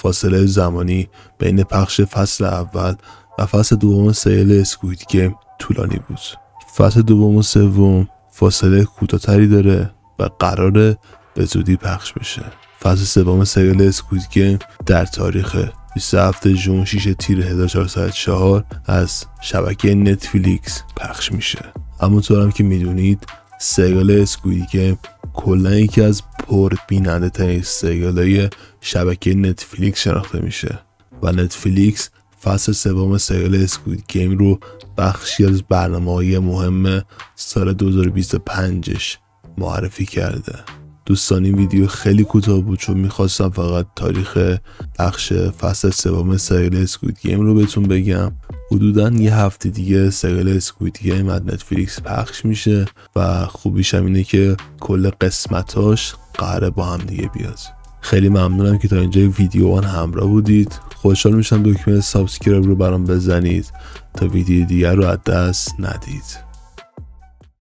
فاصله زمانی بین پخش فصل اول و فصل دوم سریال اسکوید گیم طولانی بود. فصل دوم و سوم فاصله کوتاه‌تری داره و قراره به زودی پخش بشه. فصل سوم سریال اسکوید گیم در تاریخ 27 ژوئن 6 تیر 1404 از شبکه نتفلیکس پخش میشه. همونطور هم که میدونید سریال اسکوید گیم کلا یکی از پربیننده ترین سریال‌های شبکه نتفلیکس شناخته میشه و نتفلیکس فصل سوم سریال اسکوید گیم رو بخشی از برنامه‌های مهم سال 2025ش معرفی کرده. دوستان این ویدیو خیلی کوتاه بود چون میخواستم فقط تاریخ پخش فصل سوم سریال اسکوید گیم رو بهتون بگم. حدوداً یه هفته دیگه سریال اسکوید گیم از نتفلیکس پخش میشه و خوبیش هم اینه که کل قسمتاش قراره با هم دیگه بیاد. خیلی ممنونم که تا اینجا ویدیو من همراه بودید. خوشحال میشم دکمه سابسکرایب رو برام بزنید تا ویدیو دیگر رو از دست ندید.